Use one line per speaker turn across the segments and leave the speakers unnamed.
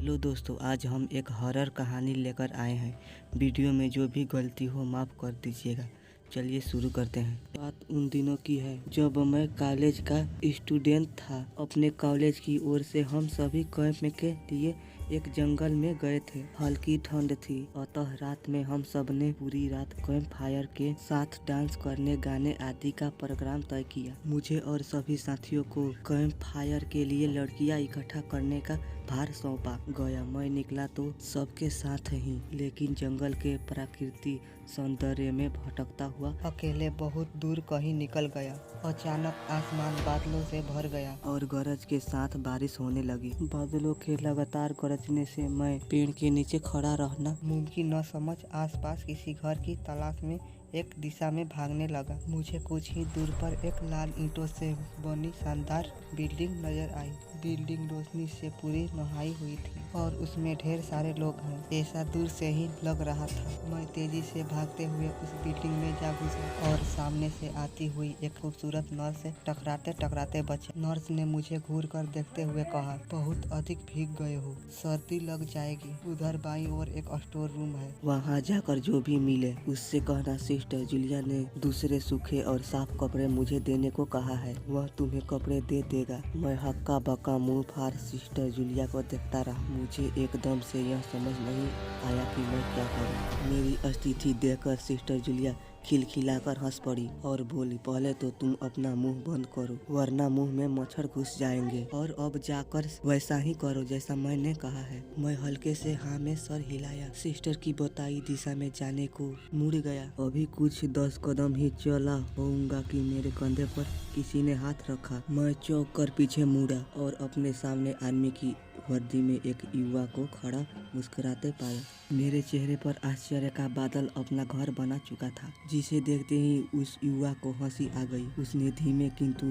Hello दोस्तों, आज हम एक हॉरर कहानी लेकर आए हैं। वीडियो में जो भी गलती हो माफ़ कर दीजिएगा। चलिए शुरू करते हैं। बात उन दिनों की है जब मैं कॉलेज का स्टूडेंट था। अपने कॉलेज की ओर से हम सभी कैंप में के लिए एक जंगल में गए थे। हल्की ठंड थी, अतः रात में हम सब ने पूरी रात कैंप फायर के साथ डांस करने, गाने आदि का प्रोग्राम तय किया। मुझे और सभी साथियों को कैंप फायर के लिए लड़कियां इकट्ठा करने का भार सौंपा गया। मैं निकला तो सबके साथ ही, लेकिन जंगल के प्रकृति सौंदर्य में भटकता हुआ अकेले बहुत दूर कहीं निकल गया। अचानक आसमान बादलों से भर गया और गरज के साथ बारिश होने लगी। बादलों के लगातार गरजने से मैं पेड़ के नीचे खड़ा रहना मुमकिन न समझ आसपास किसी घर की तलाश में एक दिशा में भागने लगा। मुझे कुछ ही दूर पर एक लाल ईंटों से बनी शानदार बिल्डिंग नजर आई। बिल्डिंग रोशनी से पूरी नहाई हुई थी और उसमें ढेर सारे लोग हैं, ऐसा दूर से ही लग रहा था। मैं तेजी से भागते हुए उस बिल्डिंग में जा घुसा और सामने से आती हुई एक खूबसूरत नर्स से टकराते टकराते बचे। नर्स ने मुझे घूर कर देखते हुए कहा, बहुत अधिक भीग गए हो, सर्दी लग जाएगी। उधर बाईं ओर एक स्टोर रूम है, वहाँ जाकर जो भी मिले उससे कहना सिस्टर जूलिया ने दूसरे सूखे और साफ कपड़े मुझे देने को कहा है, वह तुम्हें कपड़े दे देगा। मैं हक्का बक्का मुंह फाड़ सिस्टर जूलिया को देखता रहा। मुझे एकदम से यह समझ नहीं आया कि मैं क्या करूं। मेरी स्थिति देखकर सिस्टर जूलिया खिलखिलाकर हंस पड़ी और बोली, पहले तो तुम अपना मुंह बंद करो, वरना मुंह में मच्छर घुस जाएंगे, और अब जाकर वैसा ही करो जैसा मैंने कहा है। मैं हल्के से हाँ में सर हिलाया। सिस्टर की बताई दिशा में जाने को मुड़ गया। अभी कुछ 10 कदम ही चला होऊंगा कि मेरे कंधे पर किसी ने हाथ रखा। मैं चौंक कर पीछे मुड़ा और अपने सामने आर्मी की वर्दी में एक युवा को खड़ा मुस्कुराते पाया। मेरे चेहरे पर आश्चर्य का बादल अपना घर बना चुका था, जिसे देखते ही उस युवा को हंसी आ गई। उसने धीमे किंतु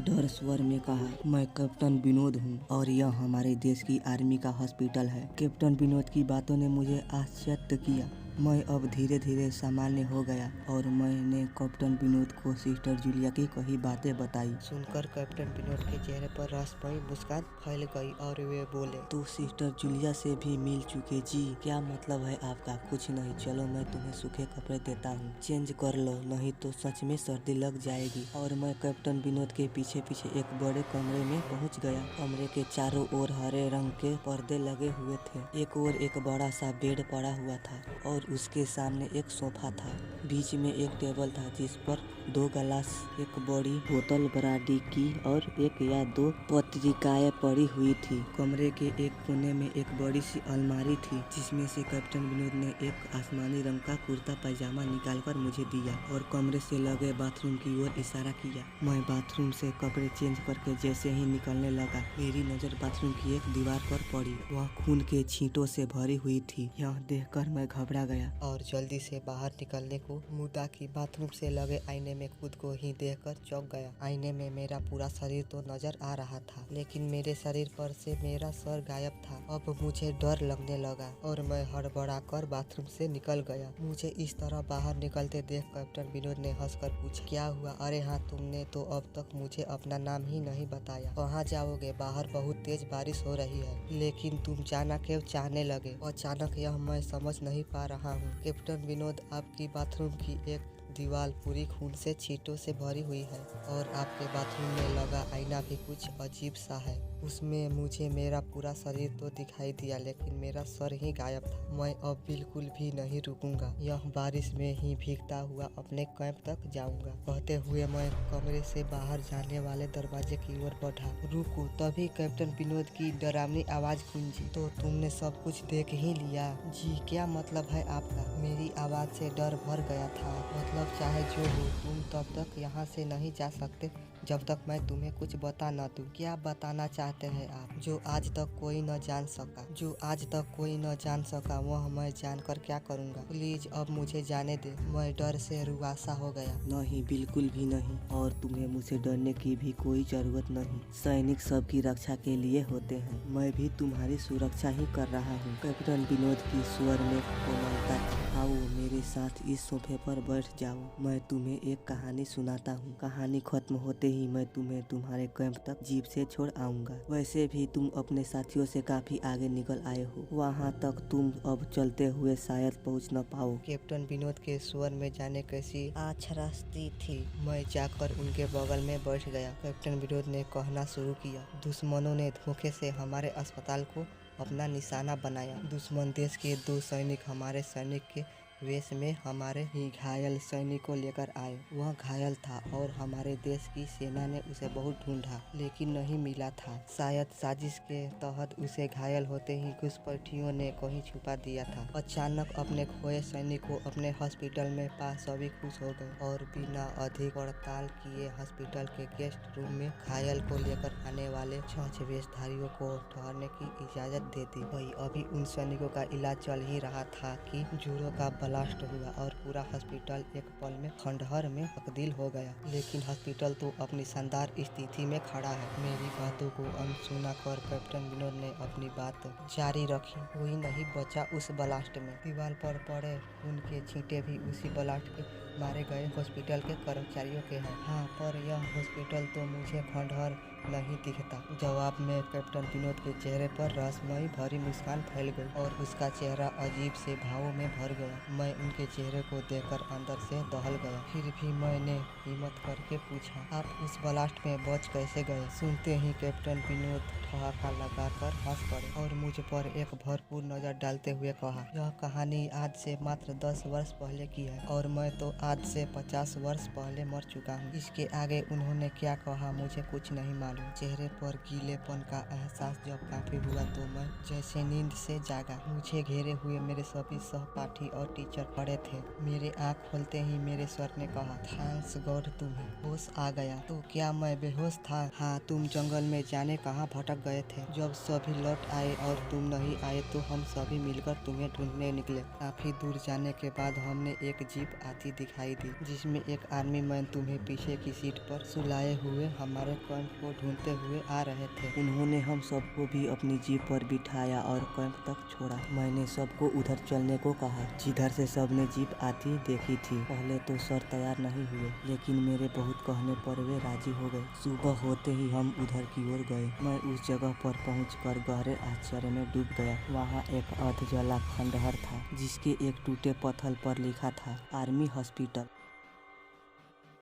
डर स्वर में कहा, मैं कैप्टन विनोद हूँ और यह हमारे देश की आर्मी का हॉस्पिटल है। कैप्टन विनोद की बातों ने मुझे आश्चर्य किया। मैं अब धीरे धीरे सामान्य हो गया और मैंने कैप्टन विनोद को सिस्टर जूलिया की कही बातें बताई। सुनकर कैप्टन विनोद के चेहरे पर रहस्यमयी मुस्कान फैल गई और वे बोले, तो सिस्टर जूलिया से भी मिल चुके जी? क्या मतलब है आपका? कुछ नहीं, चलो मैं तुम्हें सूखे कपड़े देता हूँ, चेंज कर लो, नहीं तो सच में सर्दी लग जाएगी। और मैं कैप्टन विनोद के पीछे पीछे एक बड़े कमरे में पहुँच गया। कमरे के चारों ओर हरे रंग के पर्दे लगे हुए थे। एक ओर एक बड़ा सा बेड पड़ा हुआ था और उसके सामने एक सोफा था। बीच में एक टेबल था जिस पर 2 गिलास, एक बड़ी बोतल ब्रांडी की और एक या 2 पत्रिकाएं पड़ी हुई थी। कमरे के एक कोने में एक बड़ी सी अलमारी थी, जिसमें से कैप्टन विनोद ने एक आसमानी रंग का कुर्ता पैजामा निकालकर मुझे दिया और कमरे से लगे बाथरूम की ओर इशारा किया। मैं बाथरूम से कपड़े चेंज करके जैसे ही निकलने लगा, मेरी नजर बाथरूम की एक दीवार पर पड़ी। वह खून के छींटों से भरी हुई थी। यह देखकर मैं घबरा गया और जल्दी से बाहर निकलने को मुड़ा कि बाथरूम से लगे आईने में खुद को ही देखकर चौंक गया। आईने में मेरा पूरा शरीर तो नजर आ रहा था, लेकिन मेरे शरीर पर से मेरा सर गायब था। अब मुझे डर लगने लगा और मैं हड़बड़ाकर बाथरूम से निकल गया। मुझे इस तरह बाहर निकलते देख कैप्टन विनोद ने हंसकर पूछा, क्या हुआ? अरे हाँ, तुमने तो अब तक मुझे अपना नाम ही नहीं बताया। कहाँ जाओगे? बाहर बहुत तेज बारिश हो रही है, लेकिन तुम जाना क्यों चाहने लगे? अचानक यह मैं समझ नहीं पा रहा हूँ। कैप्टन विनोद, आपकी बाथरूम की एक दीवार पूरी खून से छींटों से भरी हुई है और आपके बाथरूम में लगा आईना भी कुछ अजीब सा है। उसमें मुझे मेरा पूरा शरीर तो दिखाई दिया, लेकिन मेरा सर ही गायब था। मैं अब बिल्कुल भी नहीं रुकूंगा, यह बारिश में ही भीगता हुआ अपने कैंप तक जाऊंगा। कहते हुए मैं कमरे से बाहर जाने वाले दरवाजे की ओर बढ़ा। रुको! तभी कैप्टन विनोद की डरावनी आवाज गूंजी, तो तुमने सब कुछ देख ही लिया? जी, क्या मतलब है आपका? मेरी आवाज से डर भर गया था। मतलब चाहे जो हो, तुम तब तक यहाँ से नहीं जा सकते जब तक मैं तुम्हें कुछ बता न दूं। क्या बताना चाहते हैं आप? जो आज तक कोई न जान सका। जो आज तक कोई न जान सका वह मैं जानकर क्या करूँगा? प्लीज अब मुझे जाने दे। मैं डर से रुआसा हो गया। नहीं, बिल्कुल भी नहीं, और तुम्हें मुझसे डरने की भी कोई जरूरत नहीं। सैनिक सबकी रक्षा के लिए होते हैं। मैं भी तुम्हारी सुरक्षा ही कर रहा हूँ। कैप्टन विनोद की स्वर में कोमलता थी। आओ मेरे साथ इस सोफे पर बैठ जाओ, मैं तुम्हें एक कहानी सुनाता हूँ। कहानी खत्म होते ही मैं तुम्हें तुम्हारे कैंप तक जीप से छोड़ आऊंगा। वैसे भी तुम अपने साथियों से काफी आगे निकल आए हो, वहाँ तक तुम अब चलते हुए शायद पहुँच न पाओ। कैप्टन विनोद के स्वर में जाने कैसी आछरास्ती थी। मैं जाकर उनके बगल में बैठ गया। कैप्टन विनोद ने कहना शुरू किया, दुश्मनों ने धोखे से हमारे अस्पताल को अपना निशाना बनाया। दुश्मन देश के 2 सैनिक हमारे सैनिक के वेश में हमारे ही घायल सैनिक को लेकर आए। वह घायल था और हमारे देश की सेना ने उसे बहुत ढूंढा लेकिन नहीं मिला था। शायद साजिश के तहत उसे घायल होते ही घुसपैठियों ने कहीं छुपा दिया था। अचानक अपने खोए सैनिक को अपने हॉस्पिटल में पा सभी खुश हो गए और बिना अधिक पड़ताल किए हॉस्पिटल के गेस्ट रूम में घायल को लेकर आने वाले 6 वेशधारियों को ठहरने की इजाजत दे दी गई। अभी उन सैनिकों का इलाज चल ही रहा था कि जोरों का ब्लास्ट हुआ और पूरा हॉस्पिटल एक पल में खंडहर में तब्दील हो गया। लेकिन हॉस्पिटल तो अपनी शानदार स्थिति में खड़ा है। मेरी बातों को अनसुना कर कैप्टन विनोद ने अपनी बात जारी रखी। कोई नहीं बचा उस ब्लास्ट में। दीवार पर पड़े उनके छींटे भी उसी ब्लास्ट के मारे गए हॉस्पिटल के कर्मचारियों के हैं। हाँ, पर यह हॉस्पिटल तो मुझे खंडहर नहीं दिखता। जवाब में कैप्टन विनोद के चेहरे पर रहस्यमयी भरी मुस्कान फैल गई और उसका चेहरा अजीब से भावों में भर गया। मैं उनके चेहरे को देखकर अंदर से दहल गया। फिर भी मैंने हिम्मत करके पूछा, आप उस ब्लास्ट में बच कैसे गए? सुनते ही कैप्टन विनोद ठहाका लगाकर हंस पड़े और मुझ पर एक भरपूर नजर डालते हुए कहा, यह कहानी आज से मात्र 10 वर्ष पहले की है और मैं तो आज से 50 वर्ष पहले मर चुका हूँ। इसके आगे उन्होंने क्या कहा मुझे कुछ नहीं मालूम। चेहरे पर गीलेपन का एहसास जब काफी हुआ तो मैं जैसे नींद से जागा। मुझे घेरे हुए मेरे सभी सहपाठी और टीचर खड़े थे। मेरे आँख खोलते ही मेरे सर ने कहा, थैंक्स गॉड तुम्हें होश आ गया। तो क्या मैं बेहोश था? हाँ, तुम जंगल में जाने कहाँ भटक गए थे। जब सभी लौट आए और तुम नहीं आए तो हम सभी मिलकर तुम्हें ढूंढने निकले। काफी दूर जाने के बाद हमने एक जीप आती दिखाई दी जिसमें एक आर्मी मैन तुम्हें पीछे की सीट पर सुलाए हुए हमारे कैंप को ढूंढते हुए आ रहे थे। उन्होंने हम सबको भी अपनी जीप पर बिठाया और कैंप तक छोड़ा। मैंने सबको उधर चलने को कहा जिधर से सबने जीप आती देखी थी। पहले तो सर तैयार नहीं हुए लेकिन मेरे बहुत कहने पर वे राजी हो गए। सुबह होते ही हम उधर की ओर गए। मैं उस जगह पर पहुंचकर गहरे आश्चर्य में डूब गया। वहाँ एक अर्ध जला खंडहर था जिसके एक टूटे पत्थर पर लिखा था आर्मी हॉस्पिटल।